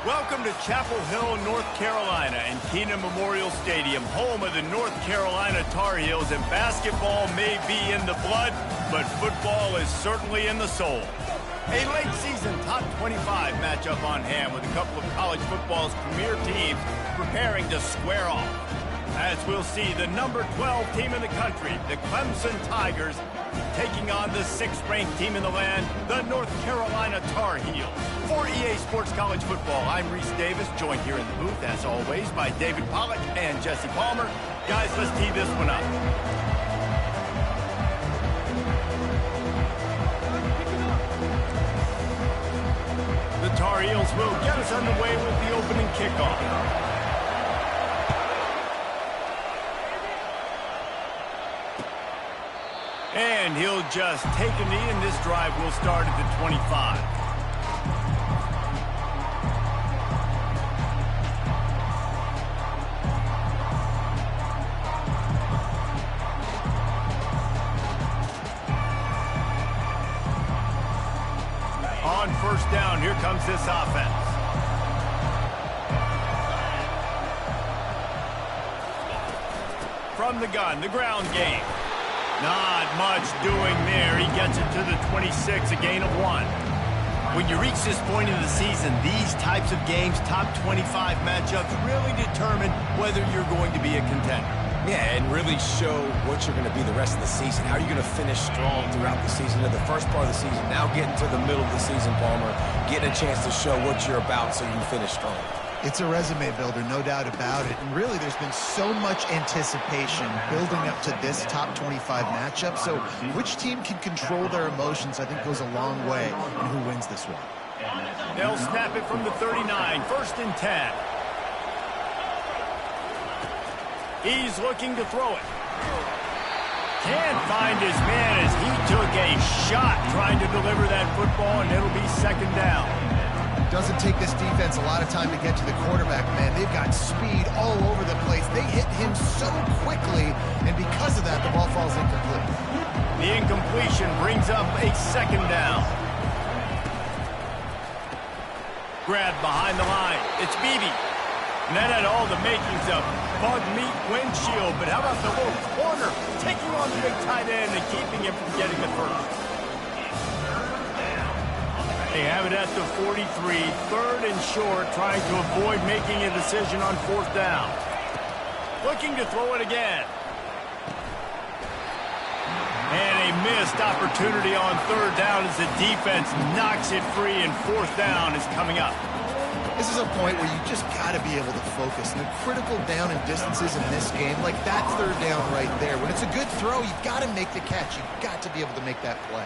Welcome to Chapel Hill, North Carolina, and Keenan Memorial Stadium, home of the North Carolina Tar Heels. And basketball may be in the blood, but football is certainly in the soul. A late season top 25 matchup on hand with a couple of college football's premier teams preparing to square off. As we'll see, the number 12 team in the country, the Clemson Tigers, taking on the 6th-ranked team in the land, the North Carolina Tar Heels. For EA Sports College Football, I'm Reese Davis, joined here in the booth, as always, by David Pollack and Jesse Palmer. Guys, let's tee this one up. The Tar Heels will get us underway with the opening kickoff. And he'll just take a knee, and this drive will start at the 25. On first down, here comes this offense. From the gun, the ground game. Not much doing there. He gets it to the 26, a gain of 1. When you reach this point in the season, these types of games, top 25 matchups, really determine whether you're going to be a contender. Yeah, and really show what you're going to be the rest of the season. How are you going to finish strong throughout the season, to the first part of the season, now getting to the middle of the season, Palmer, getting a chance to show what you're about so you finish strong. It's a resume builder, no doubt about it. And really, there's been so much anticipation building up to this top 25 matchup. So which team can control their emotions, I think, goes a long way in who wins this one. They'll snap it from the 39, 1st and 10. He's looking to throw it. Can't find his man as he took a shot trying to deliver that football, and it'll be 2nd down. Doesn't take this defense a lot of time to get to the quarterback, man. They've got speed all over the place. They hit him so quickly, and because of that, the ball falls incomplete. The incompletion brings up a 2nd down. Grab behind the line. It's Beebe. And that had all the makings of bug meat windshield, but how about the little corner taking on the big tight end and keeping him from getting the first? They have it at the 43, 3rd and short, trying to avoid making a decision on 4th down. Looking to throw it again. And a missed opportunity on 3rd down as the defense knocks it free, and 4th down is coming up. This is a point where you just got to be able to focus. And the critical down and distances in this game, like that 3rd down right there. When it's a good throw, you've got to make the catch. You've got to be able to make that play.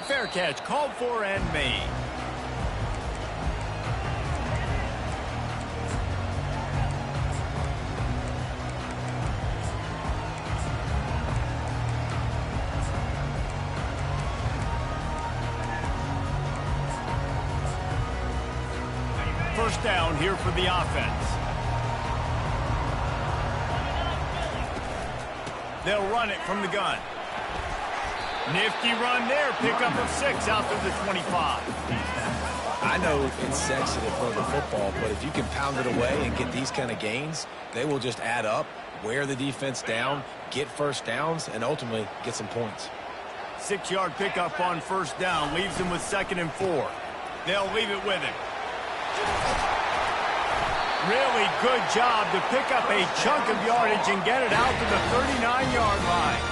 Fair catch called for and made. First down here for the offense. They'll run it from the gun. Nifty run there, pickup of 6 out to the 25. I know it's sensitive for the football, but if you can pound it away and get these kind of gains, they will just add up, wear the defense down, get first downs, and ultimately get some points. 6-yard pickup on 1st down, leaves him with 2nd and 4. They'll leave it with him. Really good job to pick up a chunk of yardage and get it out to the 39-yard line.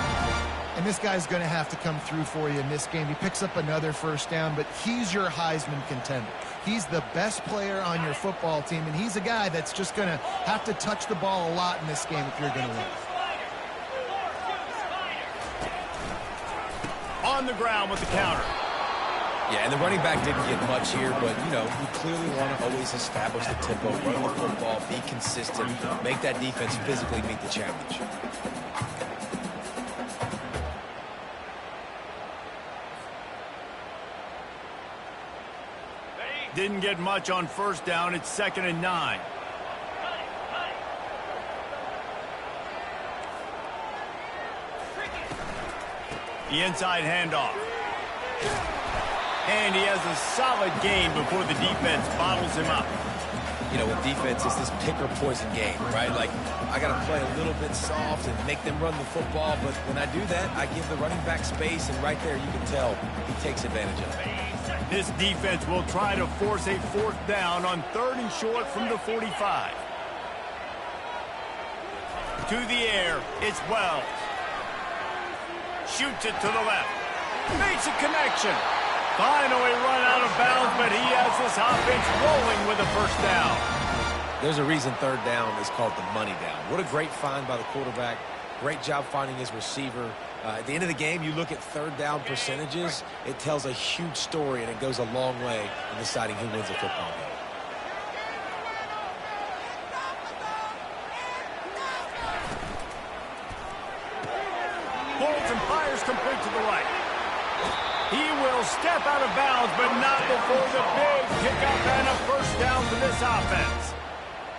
And this guy's going to have to come through for you in this game. He picks up another 1st down, but he's your Heisman contender. He's the best player on your football team, and he's a guy that's just going to have to touch the ball a lot in this game if you're going to win. On the ground with the counter. Yeah, and the running back didn't get much here, but, you know, you clearly want to always establish the tempo, run the football, be consistent, make that defense physically meet the challenge. Didn't get much on 1st down. It's 2nd and 9. The inside handoff. And he has a solid gain before the defense bottles him up. You know, with defense, it's this pick or poison game, right? Like, I got to play a little bit soft and make them run the football, but when I do that, I give the running back space, and right there you can tell he takes advantage of it. This defense will try to force a 4th down on 3rd and short from the 45. To the air, it's Wells. Shoots it to the left. Makes a connection. Finally run out of bounds, but he has this offense rolling with a 1st down. There's a reason 3rd down is called the money down. What a great find by the quarterback. Great job finding his receiver. At the end of the game, you look at 3rd down percentages. It tells a huge story, and it goes a long way in deciding who wins a football game. Holds and fires complete to the right. He will step out of bounds, but not before the big pickup and a 1st down for this offense.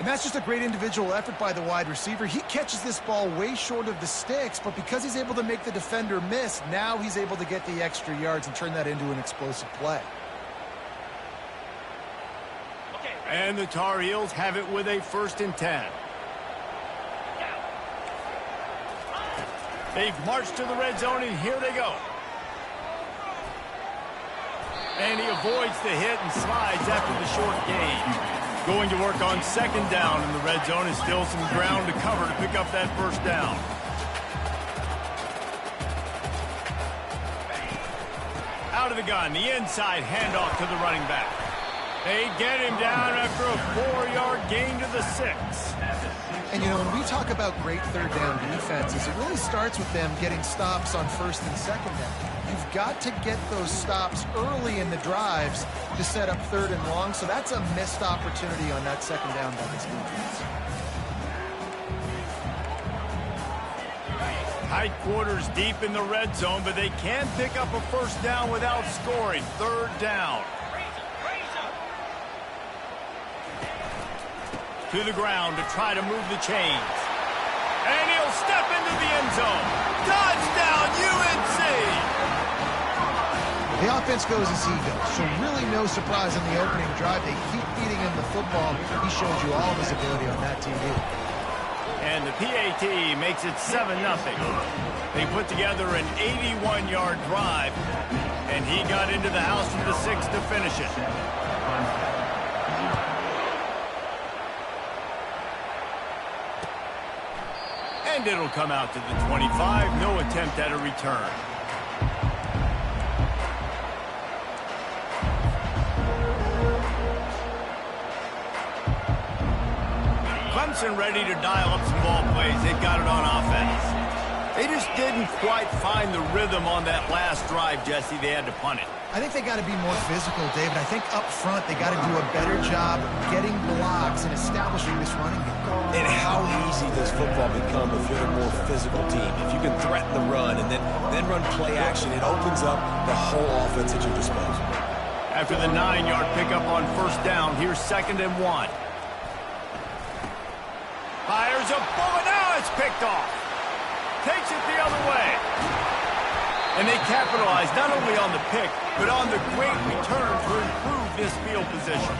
And that's just a great individual effort by the wide receiver. He catches this ball way short of the sticks, but because he's able to make the defender miss, now he's able to get the extra yards and turn that into an explosive play. And the Tar Heels have it with a 1st and 10. They've marched to the red zone, and here they go. And he avoids the hit and slides after the short gain. Going to work on 2nd down in the red zone, and still some ground to cover to pick up that 1st down. Out of the gun, the inside handoff to the running back. They get him down after a 4-yard gain to the 6. And, you know, when we talk about great 3rd down defenses, it really starts with them getting stops on 1st and 2nd down. You've got to get those stops early in the drives to set up 3rd and long, so that's a missed opportunity on that 2nd down by this defense. Tight quarters deep in the red zone, but they can pick up a 1st down without scoring. 3rd down. To the ground to try to move the chains. And he'll step into the end zone. Touchdown, UNC! The offense goes as he goes, so really no surprise on the opening drive. They keep feeding him the football. He shows you all of his ability on that TV. And the PAT makes it 7-0. They put together an 81-yard drive, and he got into the house from the 6 to finish it. And it'll come out to the 25. No attempt at a return. Clemson ready to dial up some ball plays. They've got it on offense. They just didn't quite find the rhythm on that last drive, Jesse. They had to punt it. I think they got to be more physical, David. I think up front they got to do a better job getting blocks and establishing this running game. And how easy does football become if you're a more physical team? If you can threaten the run and then run play action, it opens up the whole offense at your disposal. After the 9-yard pickup on 1st down, here's 2nd and 1. Fires a bullet. Now it's picked off. Takes it the other way. And they capitalize not only on the pick, but on the great return to improve this field position.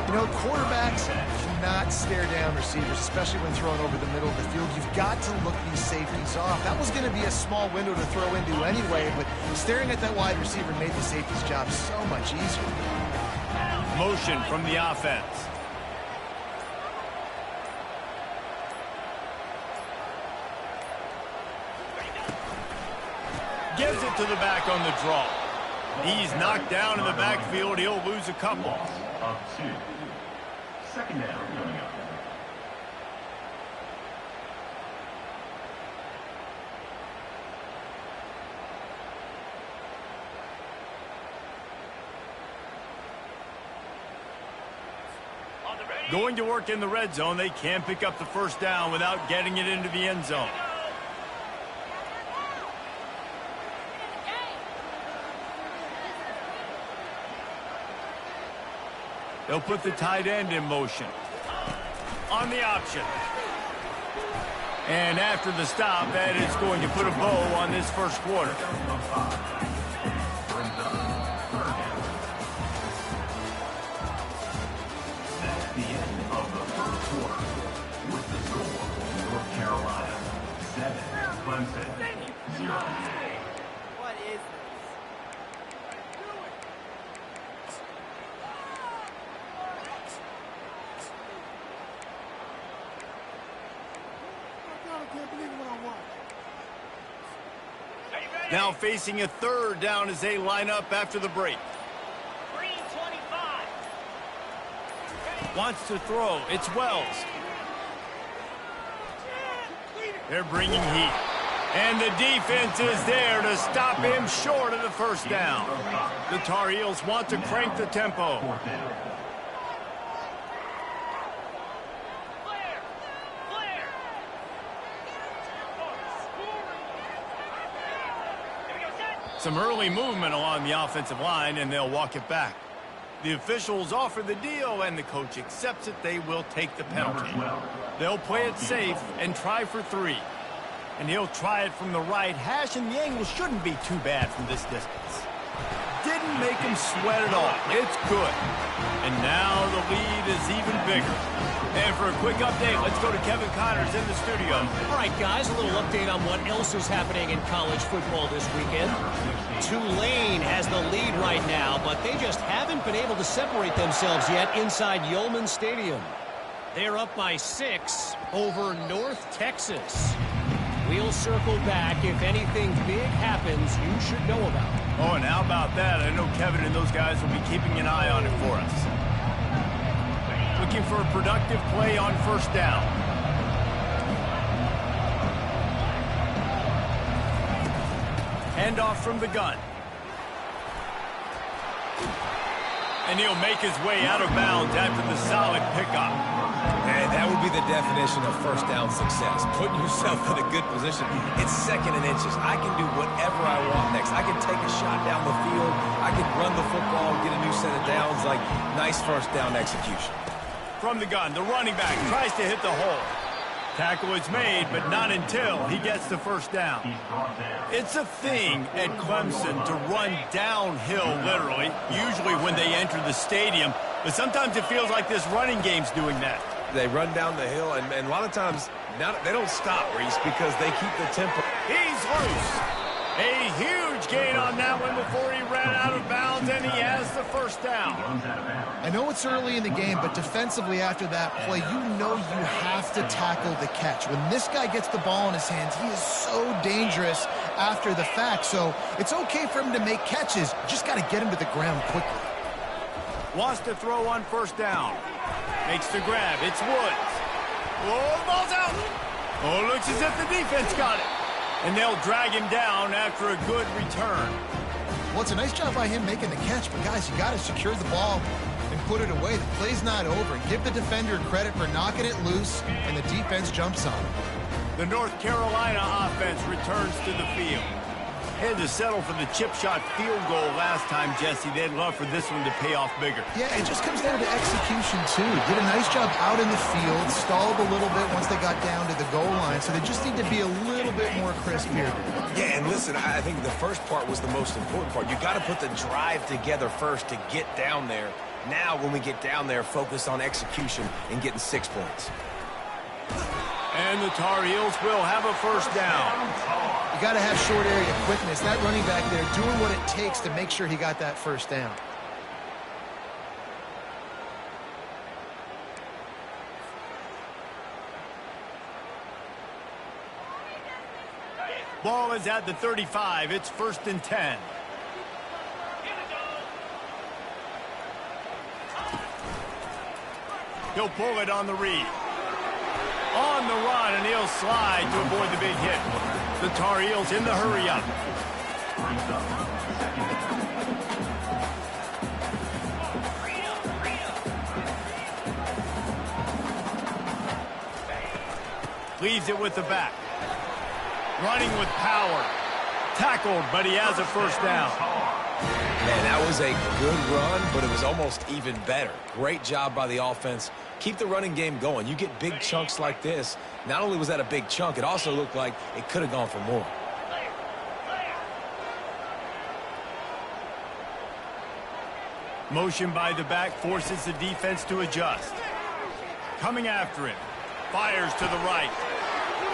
You know, quarterbacks cannot stare down receivers, especially when thrown over the middle of the field. You've got to look these safeties off. That was going to be a small window to throw into anyway, but staring at that wide receiver made the safety's job so much easier. Motion from the offense. Gives it to the back on the draw. He's knocked down in the backfield. He'll lose a couple. Of 2. 2nd down coming up. Going to work in the red zone. They can pick up the 1st down without getting it into the end zone. They'll put the tight end in motion. On the option. And after the stop, that is going to put a bow on this 1st quarter. Clemson 0. What is this? Now facing a third down as they line up after the break. Green 25. Wants to throw. It's Wells. They're bringing heat. And the defense is there to stop him short of the first down. The Tar Heels want to crank the tempo. Some early movement along the offensive line, and they'll walk it back. The officials offer the deal, and the coach accepts it. They will take the penalty. They'll play it safe and try for 3. And he'll try it from the right hash, and the angle shouldn't be too bad from this distance. Didn't make him sweat at all. It's good. And now the lead is even bigger. And for a quick update, let's go to Kevin Connors in the studio. All right, guys, a little update on what else is happening in college football this weekend. Tulane has the lead right now, but they just haven't been able to separate themselves yet inside Yulman Stadium. They're up by 6 over North Texas. We'll circle back. If anything big happens, you should know about it. Oh, and how about that? I know Kevin and those guys will be keeping an eye on it for us. Looking for a productive play on first down. Handoff from the gun. And he'll make his way out of bounds after the solid pickup. And that would be the definition of first down success. Putting yourself in a good position. It's 2nd and inches. I can do whatever I want next. I can take a shot down the field. I can run the football and get a new set of downs. Like, nice first down execution. From the gun, the running back tries to hit the hole. Tackle is made, but not until he gets the first down. It's a thing at Clemson to run downhill, literally, usually when they enter the stadium. But sometimes it feels like this running game's doing that. They run down the hill, and a lot of times they don't stop, Reese, because they keep the tempo. He's loose. A huge gain on that one before he ran out of bounds, and he has the first down. I know it's early in the game, but defensively after that play, you know you have to tackle the catch. When this guy gets the ball in his hands, he is so dangerous after the fact. So it's okay for him to make catches. You just got to get him to the ground quickly. Wants to throw on first down. Makes the grab. It's Woods. Oh, the ball's out. Oh, looks as if the defense got it. And they'll drag him down after a good return. Well, it's a nice job by him making the catch, but guys, you got to secure the ball and put it away. The play's not over. Give the defender credit for knocking it loose, and the defense jumps on it. The North Carolina offense returns to the field. Had to settle for the chip shot field goal last time, Jesse. They'd love for this one to pay off bigger. Yeah, it just comes down to execution, too. Did a nice job out in the field, stalled a little bit once they got down to the goal line, so they just need to be a little bit more crisp here. Yeah, and listen, I think the first part was the most important part. You got to put the drive together first to get down there. Now, when we get down there, focus on execution and getting 6 points. And the Tar Heels will have a first down. You got to have short area quickness. That running back there doing what it takes to make sure he got that first down. Ball is at the 35. It's 1st and 10. He'll pull it on the read. On the run, and he'll slide to avoid the big hit. The Tar Heels in the hurry-up. Leaves it with the back. Running with power. Tackled, but he has a first down. Man, that was a good run, but it was almost even better. Great job by the offense. Keep the running game going. You get big chunks like this. Not only was that a big chunk, it also looked like it could have gone for more. Motion by the back forces the defense to adjust. Coming after him. Fires to the right.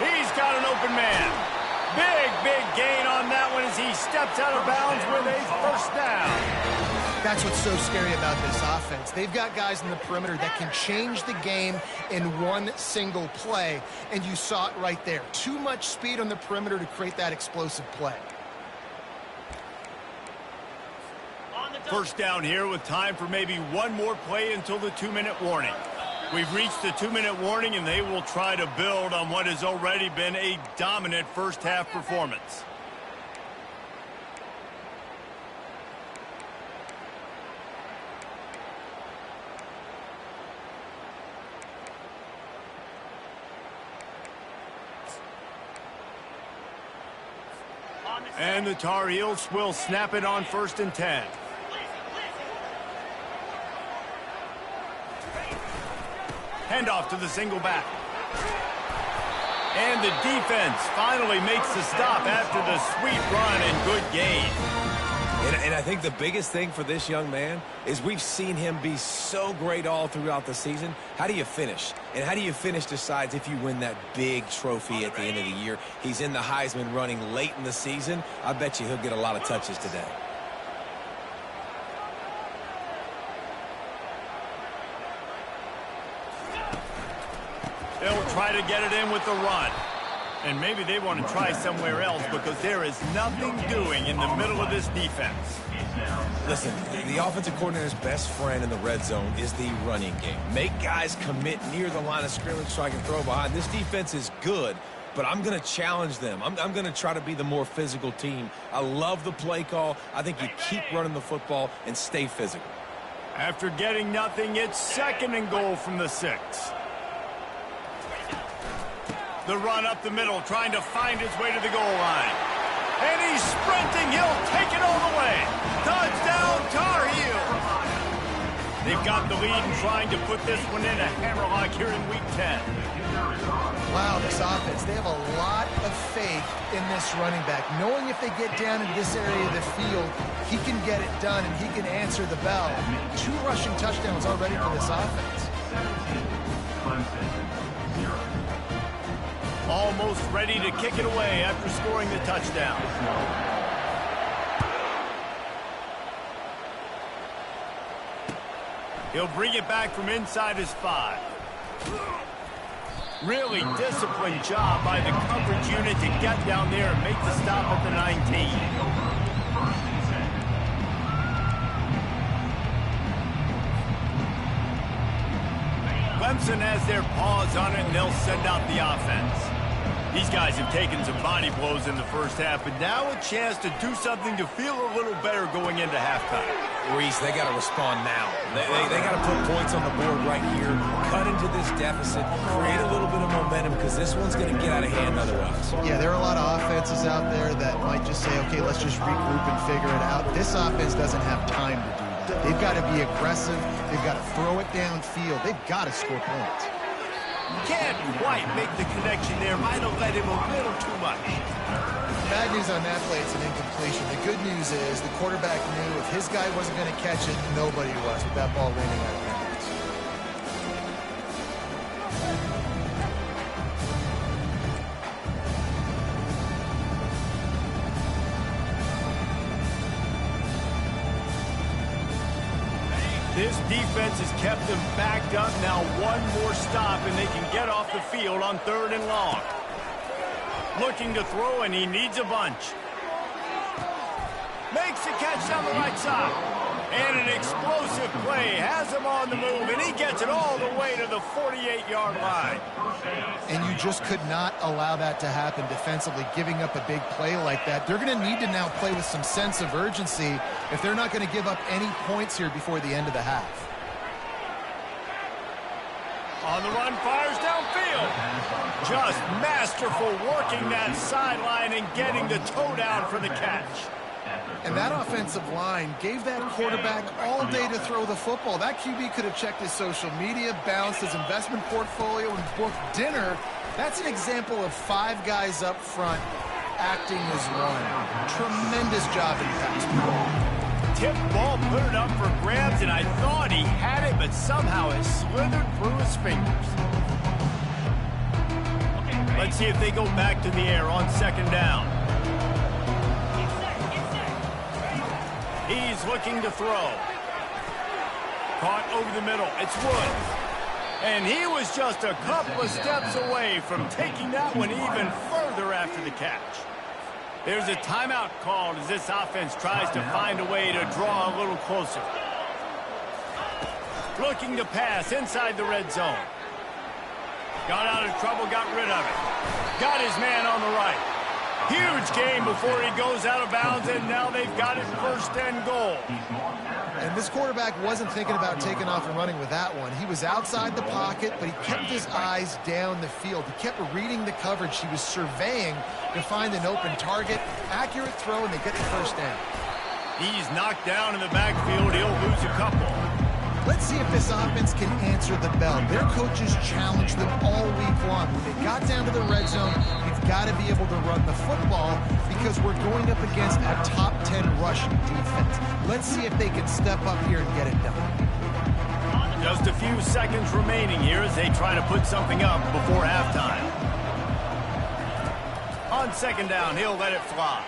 He's got an open man. Big gain on that one as he steps out of bounds with a first down. That's what's so scary about this offense. They've got guys in the perimeter that can change the game in one single play, and you saw it right there. Too much speed on the perimeter to create that explosive play. First down here with time for maybe one more play until the 2-minute warning. We've reached the 2-minute warning, and they will try to build on what has already been a dominant first-half performance. And the Tar Heels will snap it on 1st and 10. Handoff to the single back. And the defense finally makes the stop after the sweet run and good gain. And I think the biggest thing for this young man is we've seen him be so great all throughout the season. How do you finish? And how do you finish decides if you win that big trophy at the end of the year. He's in the Heisman running late in the season. I bet you he'll get a lot of touches today. They'll try to get it in with the run. And maybe they want to try somewhere else because there is nothing doing in the middle of this defense. Listen, the offensive coordinator's best friend in the red zone is the running game. Make guys commit near the line of scrimmage so I can throw behind. This defense is good, but I'm going to challenge them. I'm going to try to be the more physical team. I love the play call. I think you keep running the football and stay physical. After getting nothing, it's 2nd and goal from the 6. The run up the middle, trying to find his way to the goal line. And he's sprinting. He'll take it all the way. Touchdown, Tar Heels. They've got the lead and trying to put this one in a hammerlock here in Week 10. Wow, this offense, they have a lot of faith in this running back. Knowing if they get down into this area of the field, he can get it done and he can answer the bell. 2 rushing touchdowns already for this offense. 17, Clemson, 0. Almost ready to kick it away after scoring the touchdown. He'll bring it back from inside his 5. Really disciplined job by the coverage unit to get down there and make the stop at the 19. Clemson has their paws on it, and they'll send out the offense. These guys have taken some body blows in the first half, but now a chance to do something to feel a little better going into halftime. Reese, they got to respond now. They got to put points on the board right here, cut into this deficit, create a little bit of momentum because this one's going to get out of hand otherwise. Yeah, there are a lot of offenses out there that might just say, okay, let's just regroup and figure it out. This offense doesn't have time to do that. They've got to be aggressive. They've got to throw it downfield. They've got to score points. Can't quite make the connection there. Might have let him a little too much. Bad news on that play, it's an incompletion. The good news is the quarterback knew if his guy wasn't going to catch it, nobody was with that ball landing out of bounds. This defense has kept them backed up. Now one more stop, and they can get off the field on 3rd and long. Looking to throw, and he needs a bunch. Makes a catch down the right side. And an explosive play. Has him on the move, and he gets it all the way to the 48-yard line. And you just could not allow that to happen defensively, giving up a big play like that. They're going to need to now play with some sense of urgency if they're not going to give up any points here before the end of the half. On the run, fires downfield. Just masterful working that sideline and getting the toe down for the catch. And that offensive line gave that quarterback all day to throw the football. That QB could have checked his social media, balanced his investment portfolio, and booked dinner. That's an example of 5 guys up front acting as one. Tremendous job in pass pro. Tip ball, put it up for grabs, and I thought he had it, but somehow it slithered through his fingers. Let's see if they go back to the air on second down. He's looking to throw. Caught over the middle. It's Woods. And he was just a couple of steps away from taking that one even further after the catch. There's a timeout called as this offense tries to find a way to draw a little closer. Looking to pass inside the red zone. Got out of trouble, got rid of it. Got his man on the right. Huge game before he goes out of bounds, and now they've got it first and goal. And this quarterback wasn't thinking about taking off and running with that one. He was outside the pocket, but he kept his eyes down the field. He kept reading the coverage. He was surveying to find an open target. Accurate throw, and they get the first down. He's knocked down in the backfield. He'll lose a couple. Let's see if this offense can answer the bell. Their coaches challenged them all week long. When they got down to the red zone, we've got to be able to run the football because we're going up against a top 10 rushing defense. Let's see if they can step up here and get it done. Just a few seconds remaining here as they try to put something up before halftime. On second down, he'll let it fly.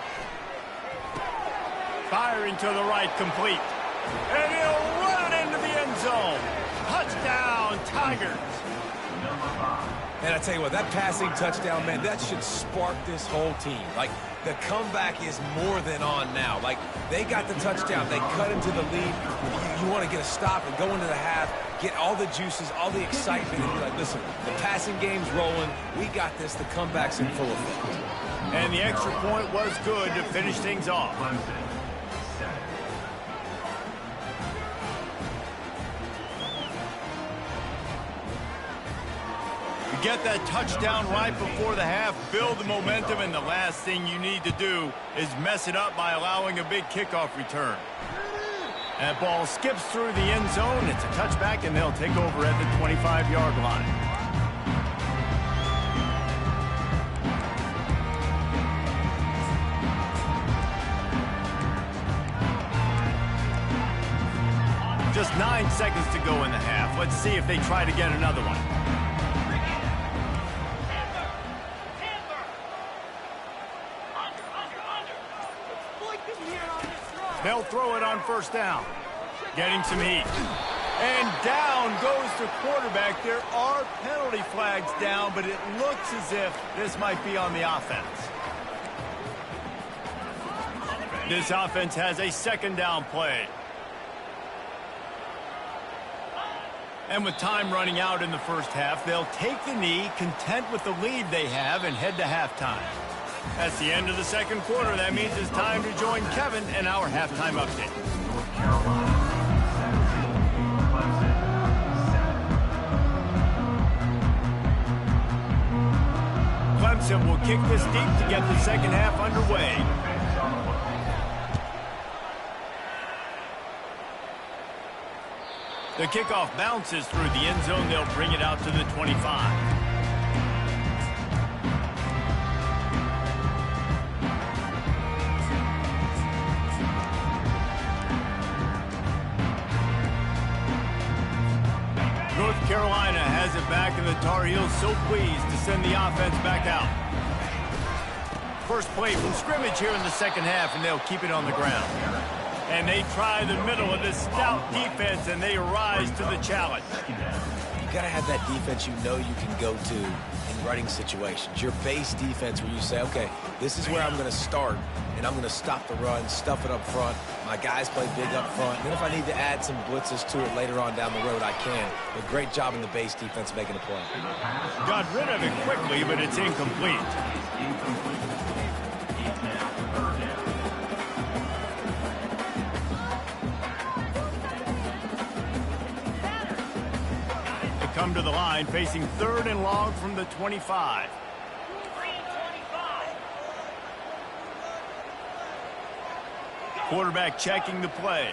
Firing to the right, complete. And he'll run it into the end zone. Touchdown, Tigers. And I tell you what, that passing touchdown, man, that should spark this whole team. Like, the comeback is more than on now. Like, they got the touchdown. They cut into the lead. You want to get a stop and go into the half, get all the juices, all the excitement, and be like, listen, the passing game's rolling. We got this. The comeback's in full effect. And the extra point was good to finish things off. Get that touchdown right before the half, build the momentum, and the last thing you need to do is mess it up by allowing a big kickoff return. That ball skips through the end zone. It's a touchback, and they'll take over at the 25-yard line. Just 9 seconds to go in the half. Let's see if they try to get another one. They'll throw it on first down. Getting some heat. And down goes the quarterback. There are penalty flags down, but it looks as if this might be on the offense. This offense has a second down play. And with time running out in the first half, they'll take the knee, content with the lead they have, and head to halftime. That's the end of the second quarter. That means it's time to join Kevin in our halftime update. Clemson will kick this deep to get the second half underway. The kickoff bounces through the end zone. They'll bring it out to the 25. North Carolina has it back, and the Tar Heels so pleased to send the offense back out. First play from scrimmage here in the second half, and they'll keep it on the ground. And they try the middle of this stout defense, and they rise to the challenge. You got to have that defense you know you can go to in running situations. Your base defense where you say, okay, this is where I'm going to start, and I'm going to stop the run, stuff it up front. My guys play big up front. And then if I need to add some blitzes to it later on down the road, I can. But great job in the base defense making a play. Got rid of it quickly, but it's incomplete. They come to the line facing third and long from the 25. Quarterback checking the play.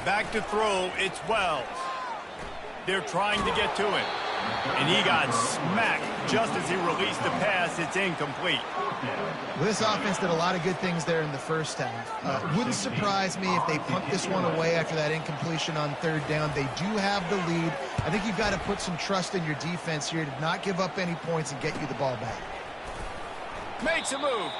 Back to throw, it's Wells. They're trying to get to him. And he got smacked just as he released the pass. It's incomplete. Well, this offense did a lot of good things there in the first half. Wouldn't surprise me if they punt this one away after that incompletion on third down. They do have the lead. I think you've got to put some trust in your defense here to not give up any points and get you the ball back. Makes a move.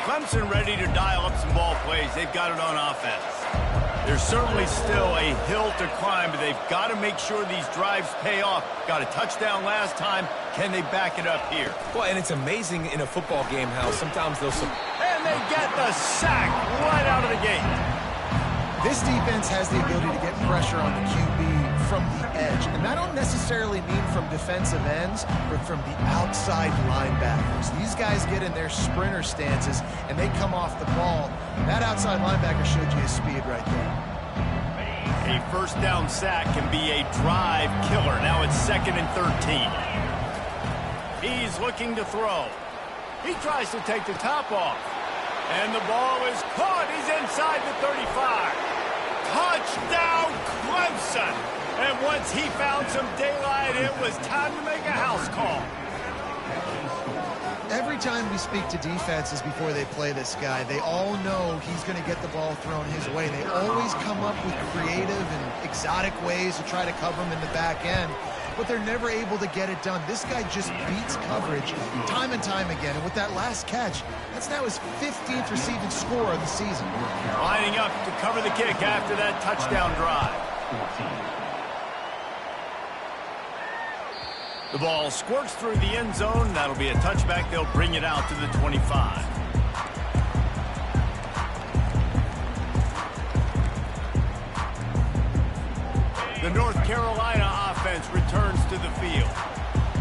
Clemson ready to dial up some ball plays. They've got it on offense. There's certainly still a hill to climb, but they've got to make sure these drives pay off. Got a touchdown last time. Can they back it up here? Well, and it's amazing in a football game how sometimes those... And they get the sack right out of the gate. This defense has the ability to get pressure on the QB from the edge. And I don't necessarily mean from defensive ends, but from the outside linebackers. These guys get in their sprinter stances, and they come off the ball. That outside linebacker showed you his speed right there. A first down sack can be a drive killer. Now it's 2nd and 13. He's looking to throw. He tries to take the top off. And the ball is caught. He's inside the 35. Touchdown, Clemson. And once he found some daylight, it was time to make a house call. Every time we speak to defenses before they play this guy, they all know he's going to get the ball thrown his way. They always come up with creative and exotic ways to try to cover him in the back end, but they're never able to get it done. This guy just beats coverage time and time again. And with that last catch, that's now his 15th receiving score of the season. Lining up to cover the kick after that touchdown drive. The ball squirts through the end zone. That'll be a touchback. They'll bring it out to the 25. The North Carolina offense returns to the field.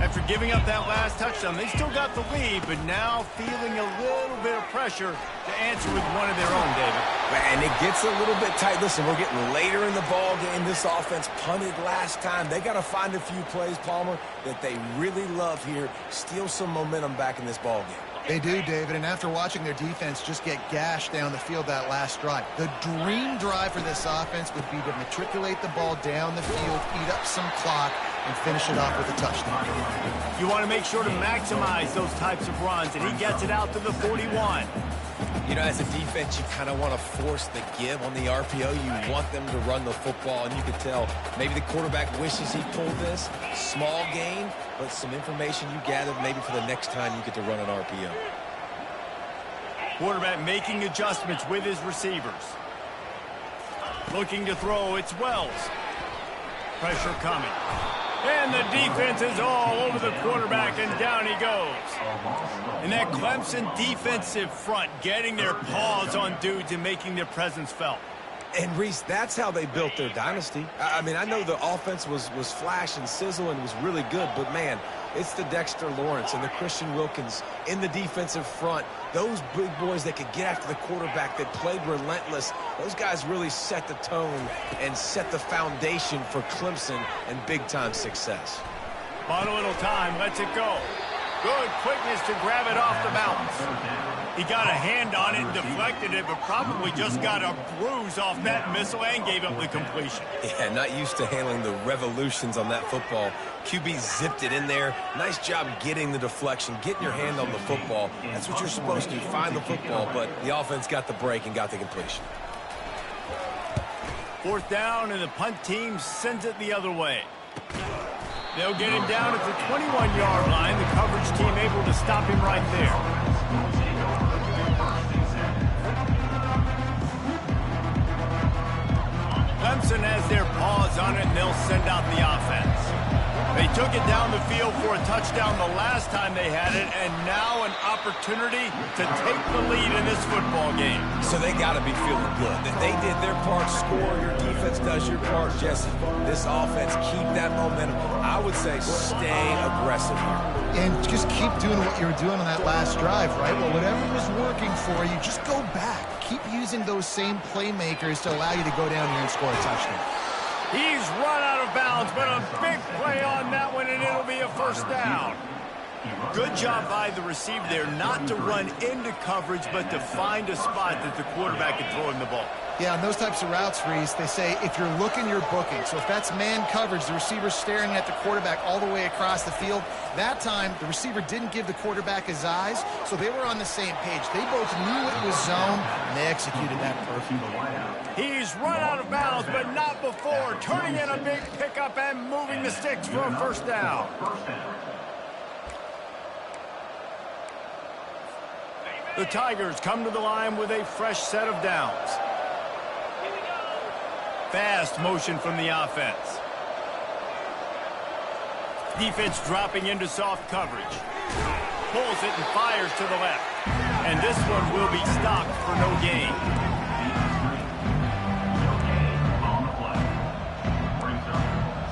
After giving up that last touchdown, they still got the lead, but now feeling a little bit of pressure to answer with one of their own, David. And it gets a little bit tight. Listen, we're getting later in the ball game. This offense punted last time. They got to find a few plays, Palmer, that they really love here. Steal some momentum back in this ball game. They do, David, and after watching their defense just get gashed down the field that last drive, the dream drive for this offense would be to matriculate the ball down the field, eat up some clock, and finish it off with a touchdown. You want to make sure to maximize those types of runs, and he gets it out to the 41. You know, as a defense, you kind of want to force the give on the RPO. You want them to run the football, and you can tell maybe the quarterback wishes he pulled this. Small gain, but some information you gathered maybe for the next time you get to run an RPO. Quarterback making adjustments with his receivers. Looking to throw, it's Wells. Pressure coming. And the defense is all over the quarterback, and down he goes. And that Clemson defensive front getting their paws on dudes and making their presence felt. And, Reese, that's how they built their dynasty. I mean, I know the offense was flash and sizzle and was really good, but, man, it's the Dexter Lawrence and the Christian Wilkins in the defensive front. Those big boys that could get after the quarterback, that played relentless, those guys really set the tone and set the foundation for Clemson and big-time success. On a little time, lets it go. Good quickness to grab it off the bounce. He got a hand on it and deflected it, but probably just got a bruise off that missile and gave up the completion. Yeah, not used to handling the revolutions on that football. QB zipped it in there. Nice job getting the deflection, getting your hand on the football. That's what you're supposed to do, find the football, but the offense got the break and got the completion. 4th down, and the punt team sends it the other way. They'll get him down at the 21-yard line. The coverage team able to stop him right there. Clemson has their paws on it, and they'll send out the offense. They took it down the field for a touchdown the last time they had it, and now an opportunity to take the lead in this football game. So they got to be feeling good. That they did their part, score, your defense does your part, Jesse. This offense, keep that momentum. I would say stay aggressive here. And just keep doing what you were doing on that last drive, right? Well, whatever was working for you, just go back. Keep using those same playmakers to allow you to go down here and score a touchdown. He's run out of bounds, but a big play on that one, and it'll be a first down. Good job by the receiver there not to run into coverage, but to find a spot that the quarterback can throw him the ball. Yeah, on those types of routes, Reese, they say if you're looking, you're booking. So if that's man coverage, the receiver's staring at the quarterback all the way across the field. That time, the receiver didn't give the quarterback his eyes, so they were on the same page. They both knew it was zone, and they executed that perfectly. He's run out of bounds, but not before, turning in a big pickup and moving the sticks for a first down. The Tigers come to the line with a fresh set of downs. Fast motion from the offense. Defense dropping into soft coverage. Pulls it and fires to the left. And this one will be stopped for no gain. On the play. Brings up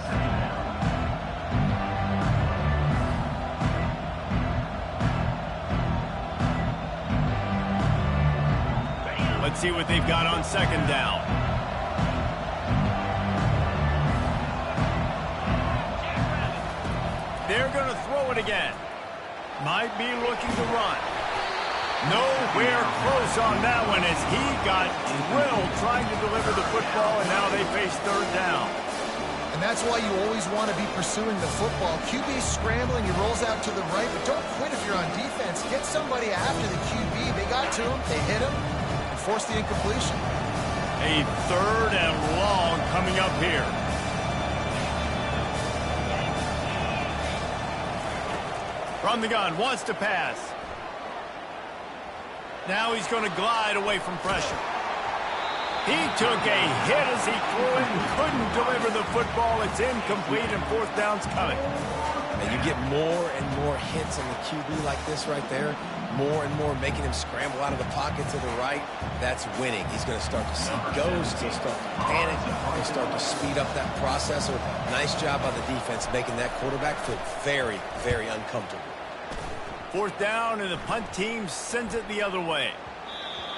second down. Let's see what they've got on second down. They're going to throw it again. Might be looking to run. Nowhere close on that one as he got drilled trying to deliver the football, and now they face third down. And that's why you always want to be pursuing the football. QB's scrambling, he rolls out to the right, but don't quit if you're on defense. Get somebody after the QB. They got to him, they hit him, and forced the incompletion. A third and long coming up here. From the gun, wants to pass. Now he's going to glide away from pressure. He took a hit as he threw it and couldn't deliver the football. It's incomplete and fourth down's coming. And you get more and more hits on the QB like this right there. More and more making him scramble out of the pocket to the right. That's winning. He's going to start to see ghosts. He'll start to panic. He'll start to speed up that process. So nice job by the defense making that quarterback feel very, very uncomfortable. Fourth down, and the punt team sends it the other way.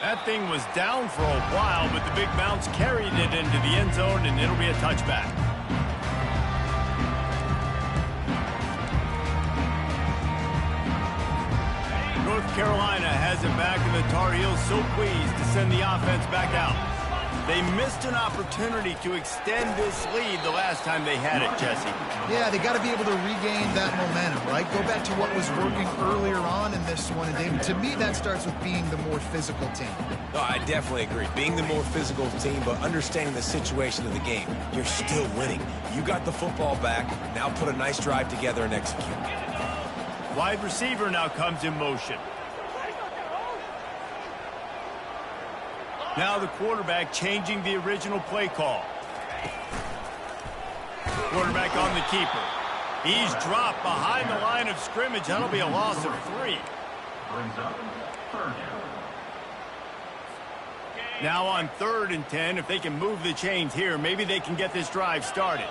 That thing was down for a while, but the big bounce carried it into the end zone, and it'll be a touchback. North Carolina has it back, and the Tar Heels so pleased to send the offense back out. They missed an opportunity to extend this lead the last time they had it, Jesse. Yeah, they got to be able to regain that momentum, right? Go back to what was working earlier on in this one. And David, to me, that starts with being the more physical team. No, I definitely agree. Being the more physical team, but understanding the situation of the game. You're still winning. You got the football back. Now put a nice drive together and execute. Wide receiver now comes in motion. Now the quarterback changing the original play call. Quarterback on the keeper. He's dropped behind the line of scrimmage. That'll be a loss of 3. Brings up third down. Now on 3rd and 10, if they can move the chains here, maybe they can get this drive started.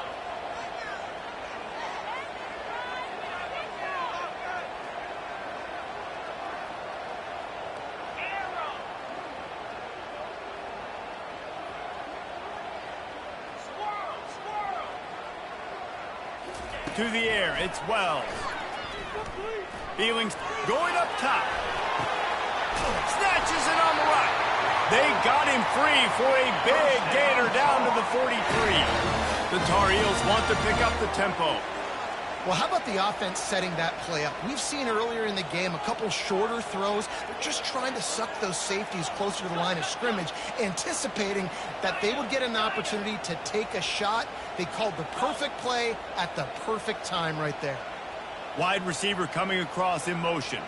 To the air, it's Wells. Feelings going up top. Snatches it on the right. They got him free for a big gainer down to the 43. The Tar Heels want to pick up the tempo. Well, how about the offense setting that play up? We've seen earlier in the game a couple shorter throws. They're just trying to suck those safeties closer to the line of scrimmage, anticipating that they would get an opportunity to take a shot. They called the perfect play at the perfect time right there. Wide receiver coming across in motion.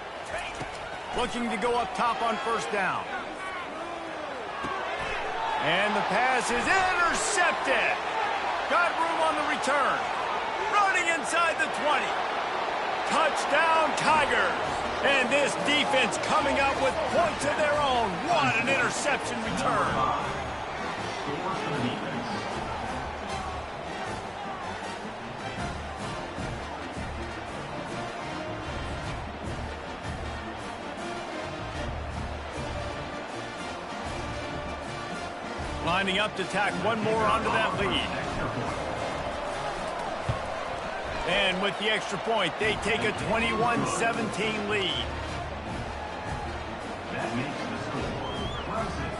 Looking to go up top on first down. And the pass is intercepted. Got room on the return. Running inside the 20. Touchdown, Tigers. And this defense coming up with points of their own. What an interception return. Scores for the defense. Lining up to tack one more onto that lead. And with the extra point, they take a 21-17 lead. That makes the score Clemson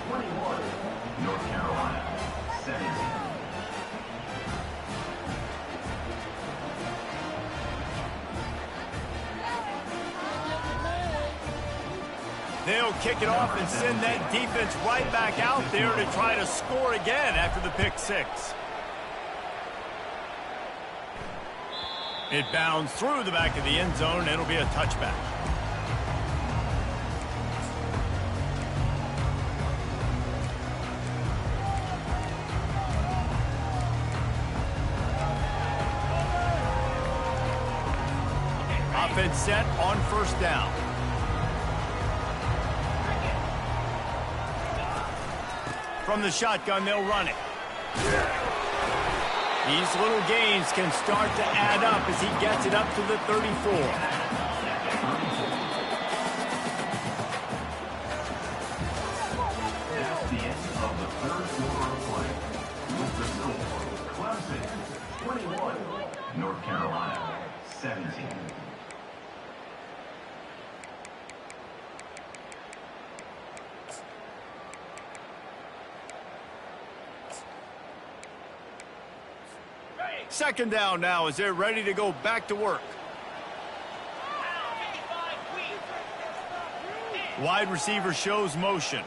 21, North Carolina 17. They'll kick it off and send that defense right back out there to try to score again after the pick six. It bounds through the back of the end zone, and it'll be a touchback. Offense set on first down. From the shotgun, they'll run it. These little gains can start to add up as he gets it up to the 34. That's the end of the third quarter of play. With the score, Clemson 21, North Carolina 17. Second down now as they're ready to go back to work. Wide receiver shows motion.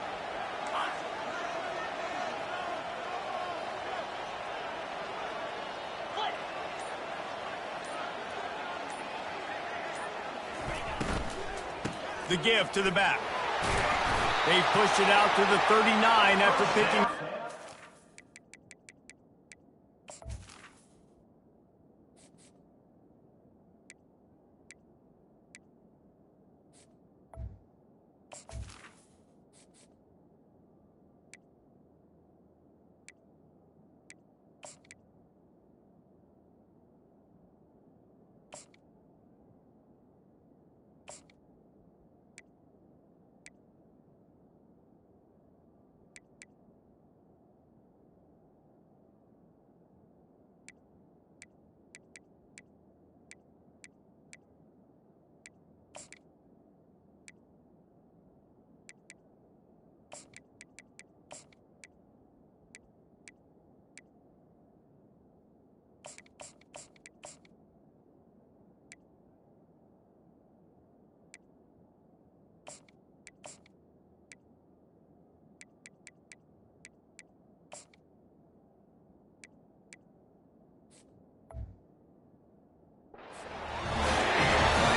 The give to the back. They push it out to the 39 after picking.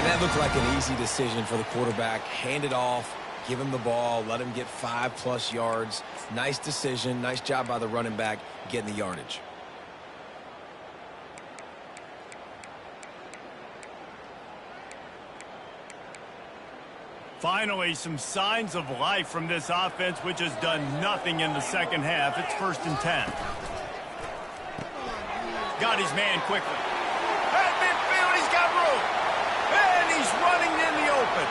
That looked like an easy decision for the quarterback. Hand it off, give him the ball, let him get 5+ yards. Nice decision. Nice job by the running back getting the yardage. Finally, some signs of life from this offense, which has done nothing in the second half. It's 1st and 10. Got his man quickly. At midfield, he's got room. And he's running in the open.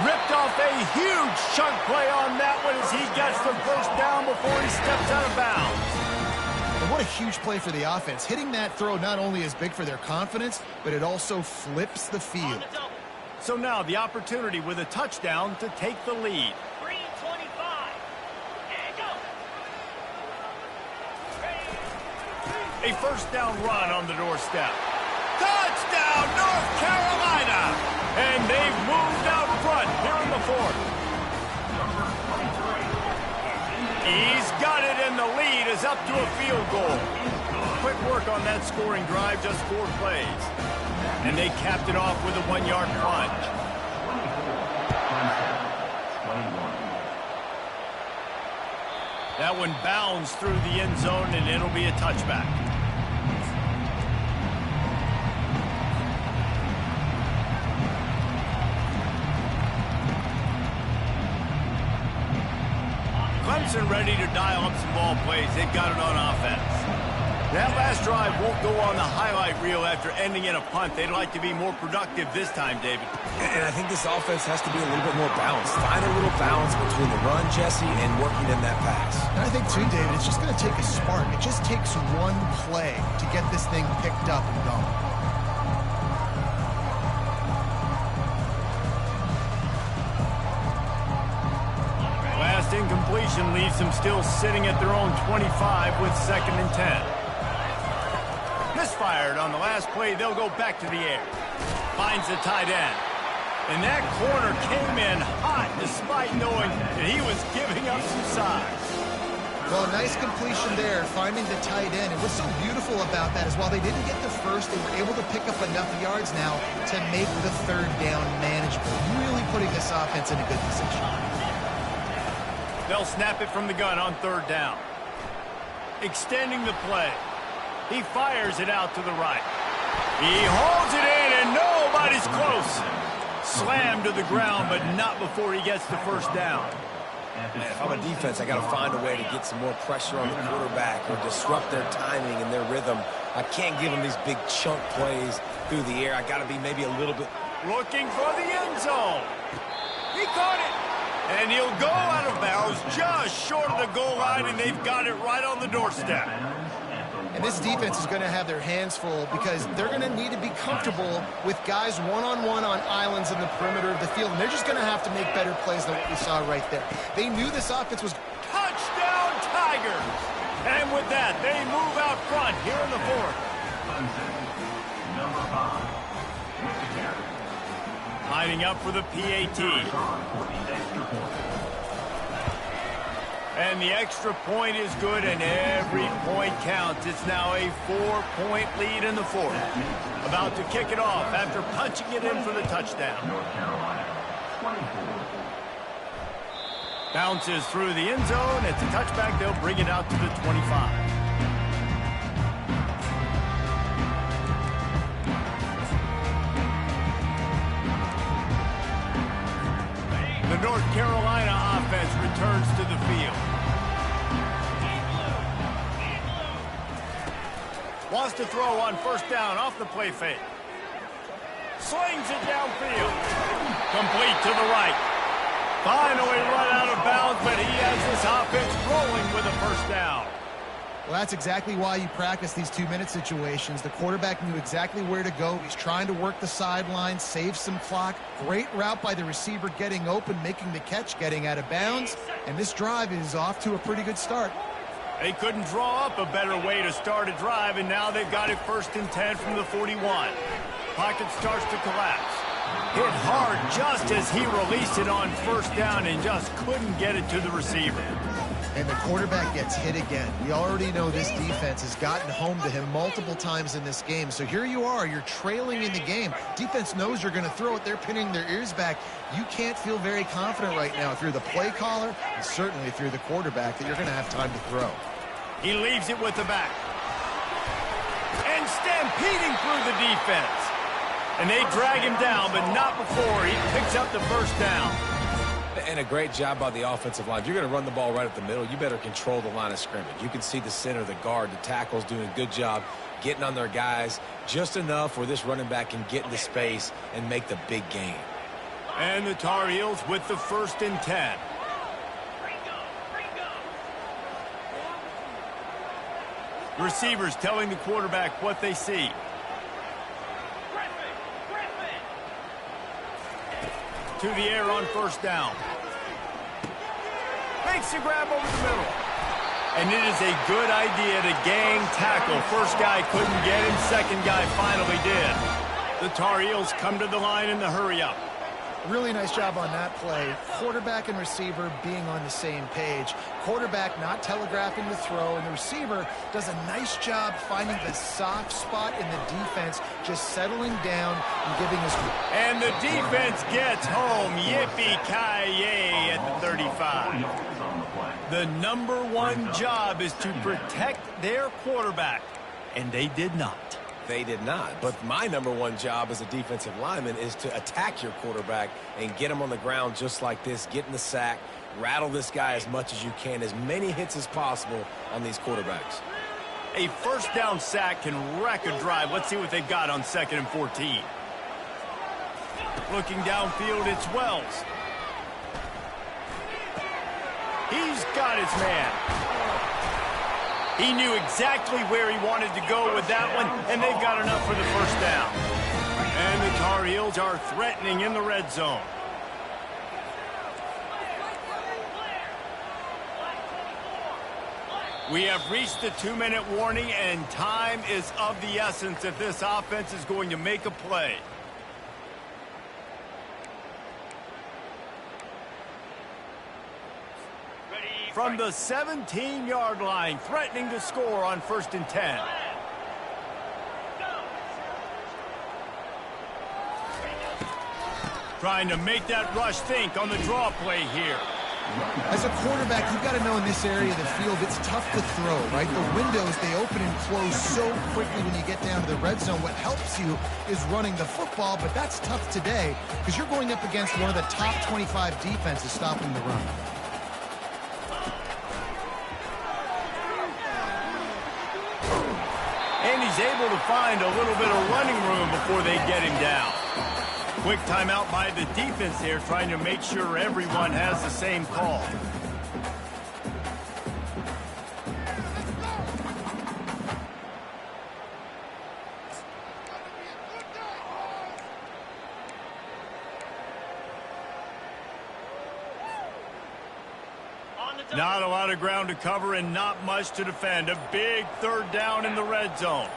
Ripped off a huge chunk play on that one as he gets the first down before he steps out of bounds. And what a huge play for the offense. Hitting that throw not only is big for their confidence, but it also flips the field. So now the opportunity with a touchdown to take the lead. 3:25. And go. A first down run on the doorstep. Touchdown, North Carolina! And they've moved out front here in the 4th. He's got it, and the lead is up to a field goal. Quick work on that scoring drive, just 4 plays. And they capped it off with a 1-yard plunge. That one bounds through the end zone, and it'll be a touchback. Clemson ready to dial up some ball plays. They've got it on offense. That last drive won't go on the highlight reel after ending in a punt. They'd like to be more productive this time, David. And I think this offense has to be a little bit more balanced. Find a little balance between the run, Jesse, and working in that pass. And I think, too, David, it's just going to take a spark. It just takes one play to get this thing picked up and going. Last incompletion leaves them still sitting at their own 25 with 2nd and 10. Misfired on the last play. They'll go back to the air. Finds the tight end. And that corner came in hot despite knowing that he was giving up some size. Well, a nice completion there, finding the tight end. And what's so beautiful about that is while they didn't get the first, they were able to pick up enough yards now to make the 3rd down manageable. Really putting this offense in a good position. They'll snap it from the gun on 3rd down. Extending the play. He fires it out to the right. He holds it in, and nobody's close. Slammed to the ground, but not before he gets the 1st down. Man, if I'm a defense, I got to find a way to get some more pressure on the quarterback or disrupt their timing and their rhythm. I can't give them these big chunk plays through the air. I got to be maybe a little bit... Looking for the end zone. He caught it. And he'll go out of bounds just short of the goal line, and they've got it right on the doorstep. And this defense is going to have their hands full because they're going to need to be comfortable with guys one-on-one on islands in the perimeter of the field. And they're just going to have to make better plays than what we saw right there. They knew this offense was... Touchdown, Tigers! And with that, they move out front here in the 4th. Number 5. Lining up for the PAT. And the extra point is good, and every point counts. It's now a 4-point lead in the 4th. About to kick it off after punching it in for the touchdown. North Carolina, 24. Bounces through the end zone. It's a touchback. They'll bring it out to the 25. The North Carolina offense returns to the field. Wants to throw on 1st down off the play fake. Slings it downfield. Complete to the right. Finally run out of bounds, but he has this offense rolling with a 1st down. Well, that's exactly why you practice these 2-minute situations. The quarterback knew exactly where to go. He's trying to work the sideline, save some clock. Great route by the receiver getting open, making the catch, getting out of bounds. And this drive is off to a pretty good start. They couldn't draw up a better way to start a drive, and now they've got it 1st and 10 from the 41. Pocket starts to collapse. Hit hard just as he released it on 1st down and just couldn't get it to the receiver. And the quarterback gets hit again. We already know this defense has gotten home to him multiple times in this game. So here you are, you're trailing in the game. Defense knows you're going to throw it. They're pinning their ears back. You can't feel very confident right now if you're the play caller, and certainly if you're the quarterback, that you're going to have time to throw. He leaves it with the back. And stampeding through the defense. And they drag him down, but not before he picks up the 1st down. And a great job by the offensive line. If you're going to run the ball right up the middle, you better control the line of scrimmage. You can see the center, the guard, the tackles doing a good job getting on their guys just enough where this running back can get into space and make the big gain. And the Tar Heels with the 1st and 10. Receivers telling the quarterback what they see. To the air on 1st down. Makes the grab over the middle. And it is a good idea to gang tackle. 1st guy couldn't get him. 2nd guy finally did. The Tar Heels come to the line in the hurry-up. Really nice job on that play. Quarterback and receiver being on the same page. Quarterback not telegraphing the throw, and the receiver does a nice job finding the soft spot in the defense, just settling down and giving his... And the defense gets home. Yippee-ki-yay at the 35. The number 1 job is to protect their quarterback, and they did not. They did not. But my number 1 job as a defensive lineman is to attack your quarterback and get him on the ground just like this, get in the sack, rattle this guy as much as you can, as many hits as possible on these quarterbacks. A first down sack can wreck a drive. Let's see what they've got on 2nd and 14. Looking downfield, it's Wells. He's got his man. He knew exactly where he wanted to go with that one, and they've got enough for the first down. And the Tar Heels are threatening in the red zone. We have reached the 2-minute warning, and time is of the essence if this offense is going to make a play. From the 17-yard line, threatening to score on 1st and 10. Trying to make that rush think on the draw play here. As a quarterback, you've got to know in this area of the field, it's tough to throw, right? The windows, they open and close so quickly when you get down to the red zone. What helps you is running the football, but that's tough today because you're going up against one of the top 25 defenses stopping the run. And he's able to find a little bit of running room before they get him down. Quick timeout by the defense here, trying to make sure everyone has the same call. Not a lot of ground to cover and not much to defend. A big 3rd down in the red zone.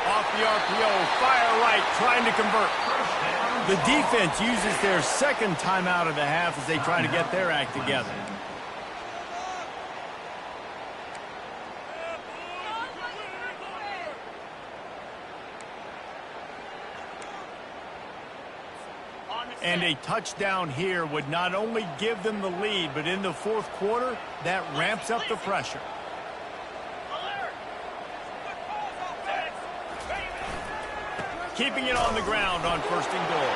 Off the RPO, fire right, trying to convert. The defense uses their 2nd timeout of the half as they try to get their act together. And a touchdown here would not only give them the lead, but in the 4th quarter, that ramps up the pressure. Keeping it on the ground on 1st and goal.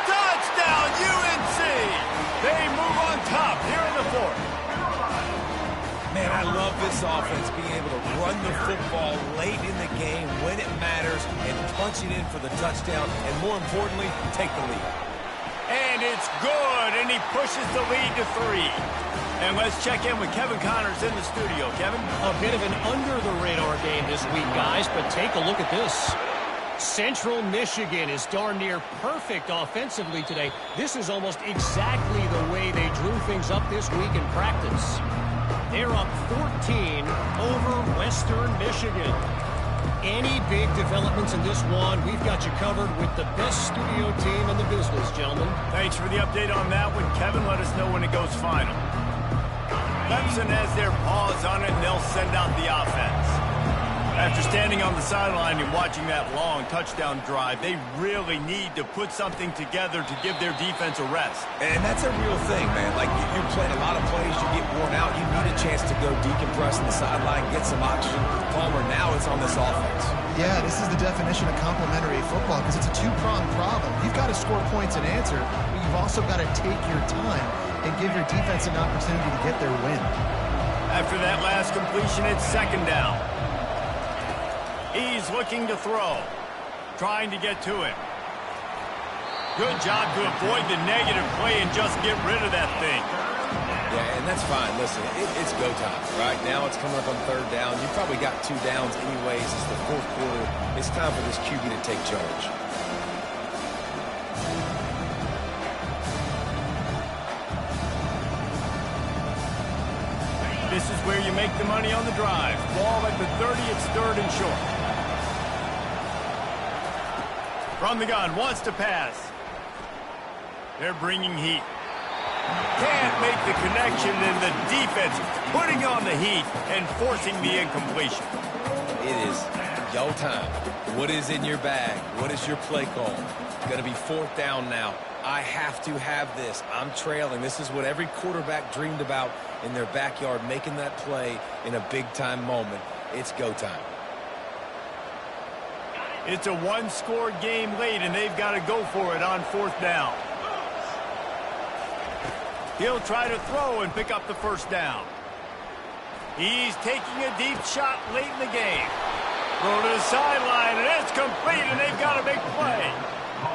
Touchdown, UNC! They move on top here in the 4th. Man, I love this offense being able to run the football late in the game when it matters and punch it in for the touchdown, and more importantly, take the lead. And it's good, and he pushes the lead to 3. And let's check in with Kevin Connors in the studio. Kevin? A bit of an under-the-radar game this week, guys, but take a look at this. Central Michigan is darn near perfect offensively today. This is almost exactly the way they drew things up this week in practice. They're up 14 over Western Michigan. Any big developments in this one, we've got you covered with the best studio team in the business, gentlemen. Thanks for the update on that one, Kevin. Let us know when it goes final. Clemson has their paws on it, and they'll send out the offense. After standing on the sideline and watching that long touchdown drive, they really need to put something together to give their defense a rest. And that's a real thing, man. Like, you're playing a lot of plays, you get worn out, you need a chance to go decompress on the sideline, get some oxygen. Palmer, now it's on this offense. Yeah, this is the definition of complementary football because it's a two-pronged problem. You've got to score points and answer, but you've also got to take your time and give your defense an opportunity to get their win. After that last completion, it's 2nd down. He's looking to throw, trying to get to him. Good job to avoid the negative play and just get rid of that thing. Yeah, and that's fine. Listen, it's go time. Right now it's coming up on 3rd down. You've probably got 2 downs anyways. It's the 4th quarter. It's time for this QB to take charge. This is where you make the money on the drive. Ball at the 30, it's 3rd and short. From the gun, wants to pass. They're bringing heat. Can't make the connection, and the defense putting on the heat and forcing the incompletion. It is your time. What is in your bag? What is your play call? Going to be 4th down now. I have to have this. I'm trailing. This is what every quarterback dreamed about in their backyard, making that play in a big-time moment. It's go time. It's a 1-score game late, and they've got to go for it on 4th down. He'll try to throw and pick up the first down. He's taking a deep shot late in the game. Throw to the sideline, and it's complete, and they've got a big play.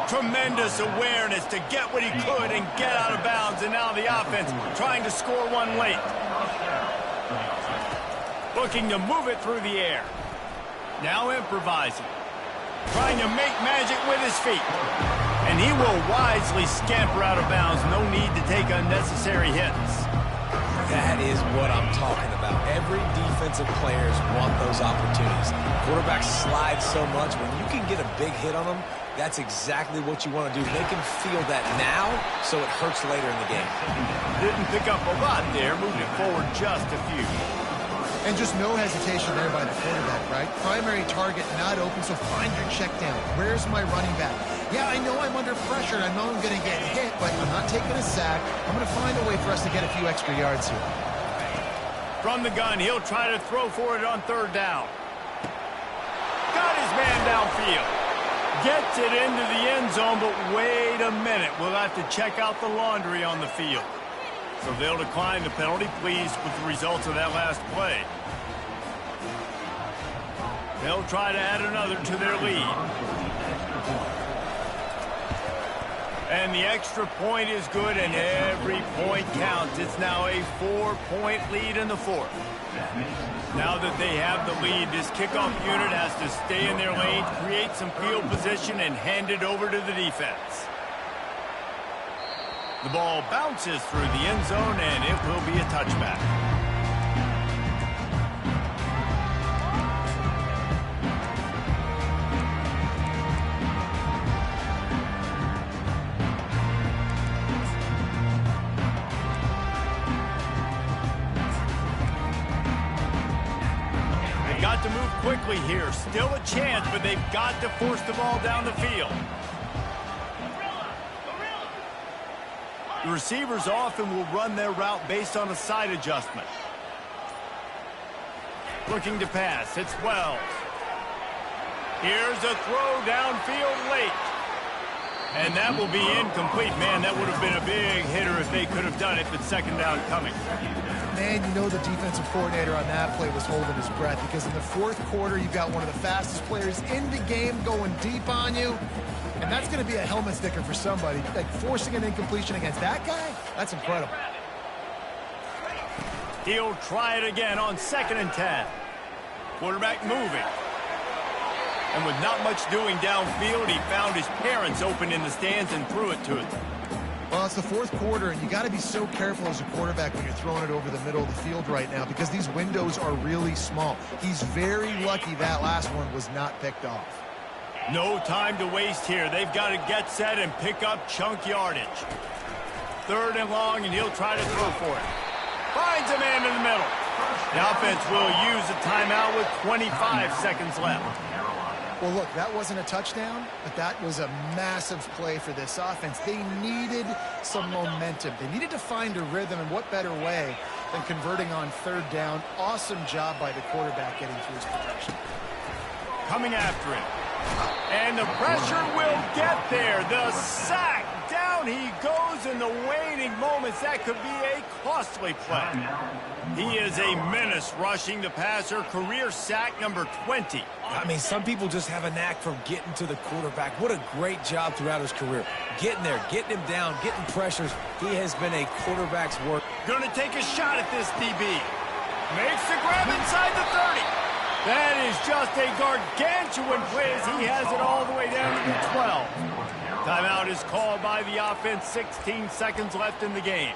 Tremendous awareness to get what he could and get out of bounds, and now the offense trying to score one late. Looking to move it through the air. Now improvising. Trying to make magic with his feet. And he will wisely scamper out of bounds. No need to take unnecessary hits. That is what I'm talking about. Every defensive players want those opportunities. Quarterbacks slide so much. When you can get a big hit on them, that's exactly what you want to do. Make him feel that now so it hurts later in the game. Didn't pick up a lot there. Moved it forward just a few. And just no hesitation there by the quarterback, right? Primary target not open, so find your check down. Where's my running back? Yeah, I know I'm under pressure. I know I'm going to get hit, but I'm not taking a sack. I'm going to find a way for us to get a few extra yards here. From the gun, he'll try to throw for it on third down. Got his man downfield. Gets it into the end zone, but wait a minute. We'll have to check out the laundry on the field. So they'll decline the penalty, pleased with the results of that last play. They'll try to add another to their lead. And the extra point is good, and every point counts. It's now a 4-point lead in the fourth. Now that they have the lead, this kickoff unit has to stay in their lane, create some field position, and hand it over to the defense. The ball bounces through the end zone, and it will be a touchback. They've got to move quickly here. Still a chance, but they've got to force the ball down the field. The receivers often will run their route based on a side adjustment. Looking to pass. It's Wells. Here's a throw downfield late. And that will be incomplete. Man, that would have been a big hitter if they could have done it, but second down coming. Man, you know the defensive coordinator on that play was holding his breath because in the fourth quarter, you've got one of the fastest players in the game going deep on you. And that's going to be a helmet sticker for somebody. Like forcing an incompletion against that guy, that's incredible. He'll try it again on 2nd and 10. Quarterback moving. And with not much doing downfield, he found his parents open in the stands and threw it to them. Well, it's the fourth quarter, and you got to be so careful as a quarterback when you're throwing it over the middle of the field right now because these windows are really small. He's very lucky that last one was not picked off. No time to waste here. They've got to get set and pick up chunk yardage. 3rd and long, and he'll try to throw for it. Finds a man in the middle. The offense will use a timeout with 25 seconds left. Well, look, that wasn't a touchdown, but that was a massive play for this offense. They needed some momentum. They needed to find a rhythm, and what better way than converting on 3rd down. Awesome job by the quarterback getting through his progression. Coming after him. And the pressure will get there. The sack. Down he goes in the waning moments. That could be a costly play. He is a menace rushing the passer. Career sack number 20. I mean, some people just have a knack for getting to the quarterback. What a great job throughout his career. Getting there, getting him down, getting pressures. He has been a quarterback's work. Going to take a shot at this DB. Makes the grab inside the 30. That is just a gargantuan play as he has it all the way down to the 12. Timeout is called by the offense. 16 seconds left in the game.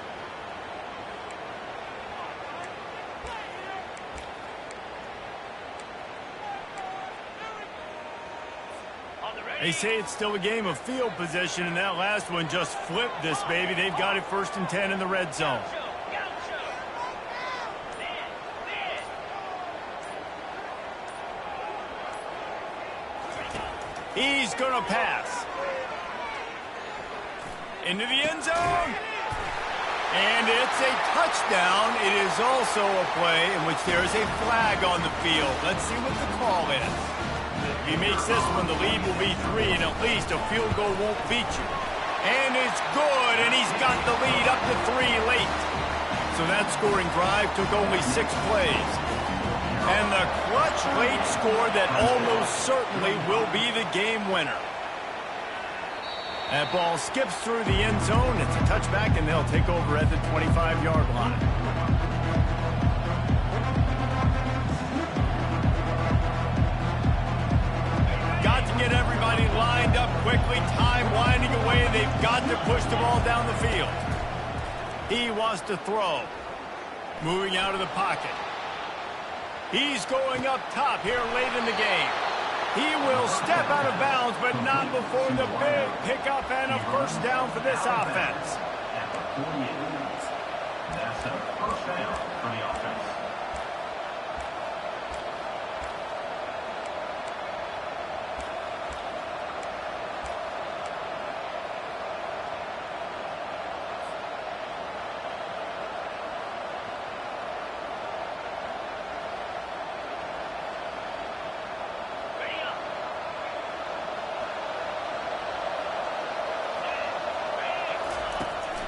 They say it's still a game of field position, and that last one just flipped this baby. They've got it 1st and 10 in the red zone. He's going to pass. Into the end zone. And it's a touchdown. It is also a play in which there is a flag on the field. Let's see what the call is. If he makes this one, the lead will be 3, and at least a field goal won't beat you. And it's good, and he's got the lead up to 3 late. So that scoring drive took only 6 plays. And the clutch late score that almost certainly will be the game winner. That ball skips through the end zone. It's a touchback, and they'll take over at the 25-yard line. Got to get everybody lined up quickly. Time winding away. They've got to push the ball down the field. He wants to throw. Moving out of the pocket. He's going up top here late in the game. He will step out of bounds, but not before the big pickup and a first down for this offense. At the 48. That's a first down for the offense.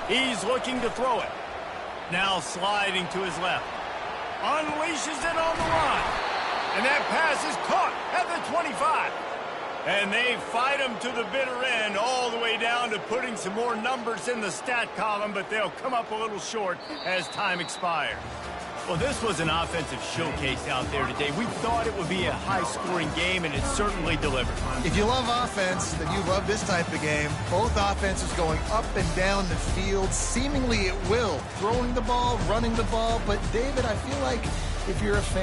He's looking to throw it. Now sliding to his left. Unleashes it on the run. And that pass is caught at the 25. And they fight him to the bitter end, all the way down to putting some more numbers in the stat column, but they'll come up a little short as time expires. Well, this was an offensive showcase out there today. We thought it would be a high-scoring game, and it certainly delivered. If you love offense, then you love this type of game. Both offenses going up and down the field, seemingly at will. Throwing the ball, running the ball. But, David, I feel like if you're a fan,